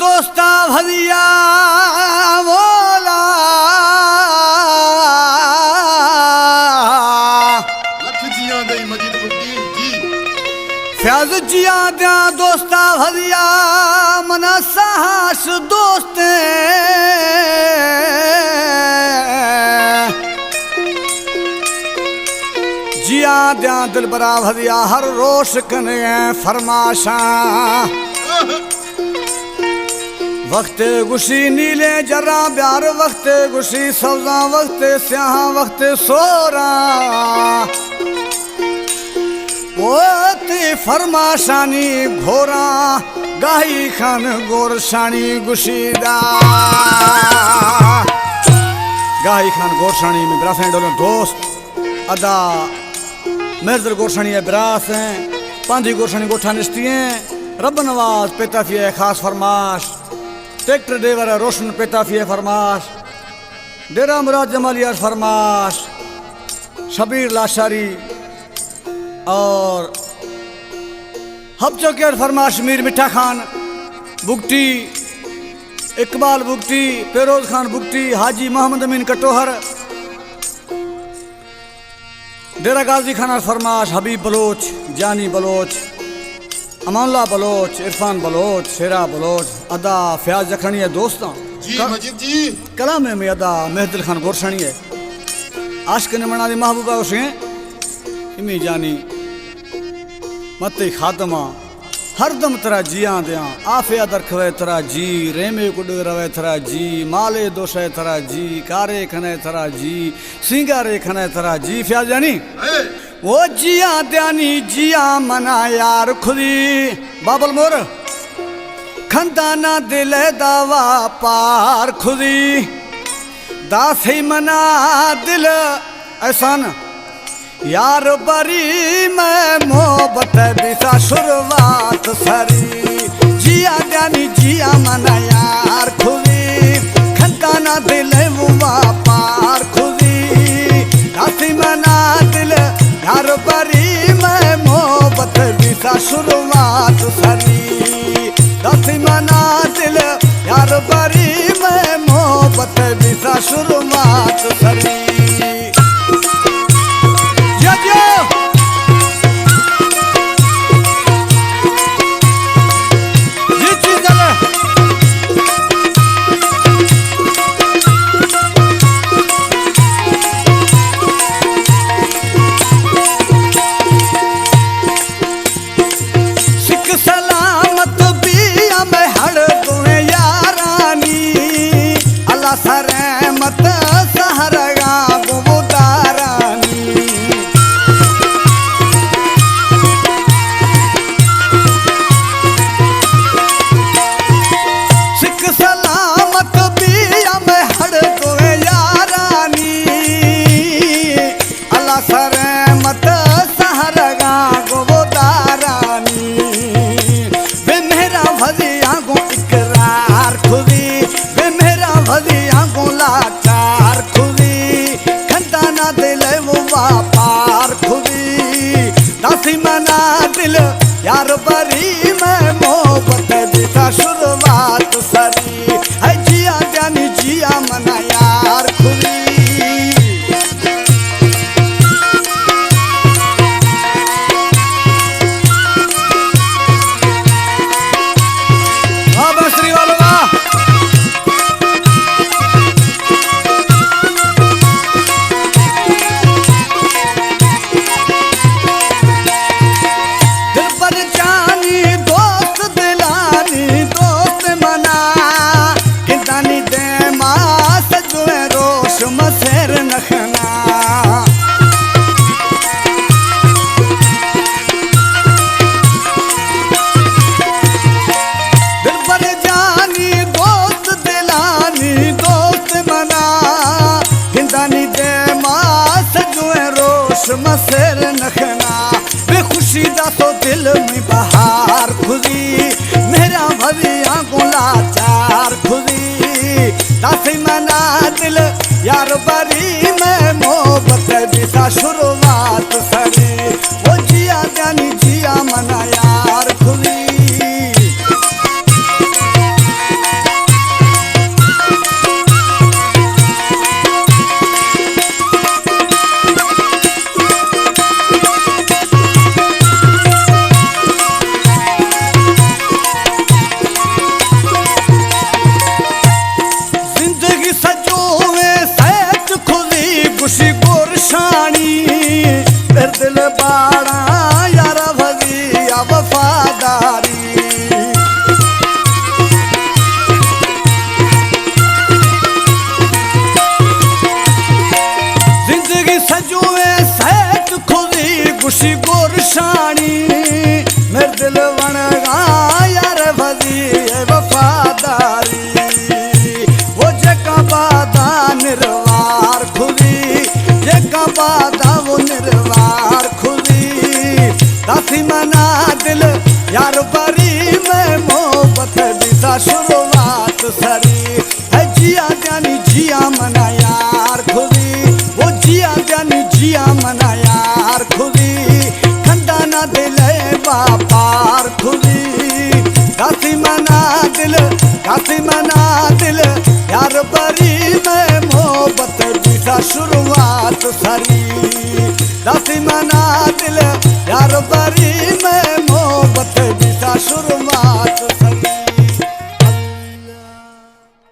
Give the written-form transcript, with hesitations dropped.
दोस्ता भलिया बोला लख जिया दे मजीद बुट्टी जी फ्याज जिया दिया दोस्ता भलिया मना साहस दोस्ते जिया दिया दिल बरा भलिया हर रोश कने फरमाशा वक्त गुशी नीले जरा प्यार वक्त गुशी सौजा वक्त स्याह वक्त सोरा वो फरमाशानी घोरा गाही खान गोरशानी गुशीदा गाही खान गोरशानी में ब्रास डोलो दोस्त अदा मेरदर गोरशानी है ब्रास हैं पांधी गोरशानी गोठा निस्ती हैं रब नवाज पेताफी है खास फरमाश ट्रैक्टर ड्राइवर है रोशन पेताफी है फरमाश डेरा मुराद जमालियार फरमाश शबीर लाशारी और हब चौकियार फरमाश मीर मिठा खान बुगटी इकबाल बुगटी पेरोज खान बुगटी हाजी मोहम्मद अमीन कटोहर डेरा गाजी खाना फरमाश हबीब बलोच जानी बलोच अमानुल्लाह बलोच इरफान बलोच शेरा बलोच अदा फ्याज जखनी है दोस्तों जी मजीद जी कलाम में अदा मेहदिल खान गोरशानी है आशिक ने मना दी महबूबा उसे इमी जानी मते खादमा हरदम तरा जिया दिया आफे अदर खवे तरा जी रेमे कुड रवे तरा जी माले दोषे तरा जी कारे खने तरा जी सिंगारे खने तरा जी फ्याज जानी वो जिया द्यानी जिया मना यार खुदी बाबल मोर खंदाना दिल दावा पार खुदी दासी मना दिल एहसान यार बरी मैं मोहब्बत बिसा शुरुआत सरी जिया द्यानी जिया मना यार खुदी खंदाना दिल मुआ पार खुदी दासी मना दिल यार बरी मैं मोहब्बत बिसा शुरुआत सरी दासी मना दिल यार बरी मैं मोहब्बत बिसा शुरुआत सरी सरमत सहरगा बुदारानी सिख सलामत बिया में हड़ दोए यारानी अल्लाह सरमत सहरगा बुदारानी वे मेरा भजिया को इकरार खुदी भलिया गोला चार खुदी खंदाना दिल वो पार खुदी दासी मना दिल यार बरी मैं मोहब्बत बिता शुरुआत सरी है जिया जानी जिया मना यार खुदी मसेर नखना बेखुशी दा तो दिल में बहार खुदी मेरा भलिया गोला चार खुदी दासी मना दिल यार बरी मैं मोहब्बत बिसा शुरुआत सरी वो जिया जानी जिया मना यार खुदी खुशी गोरशानी मेरे दिल बन गा यार भजी वफादारी वो जका बादा निर्वार खुदी जका बादा वो निर्वार खुदी दासी मना दिल यार बरी में मोहब्बत दिशा शुरुआत सरी है जिया जानी जिया मना यार खुदी वो जिया जानी जिया मना यार खुदी खंडा ना दिल बापार खुदी दासी मना दिल यार बरी में मोहब्बत दिशा शुरुआत सरी दासी मना दिल यार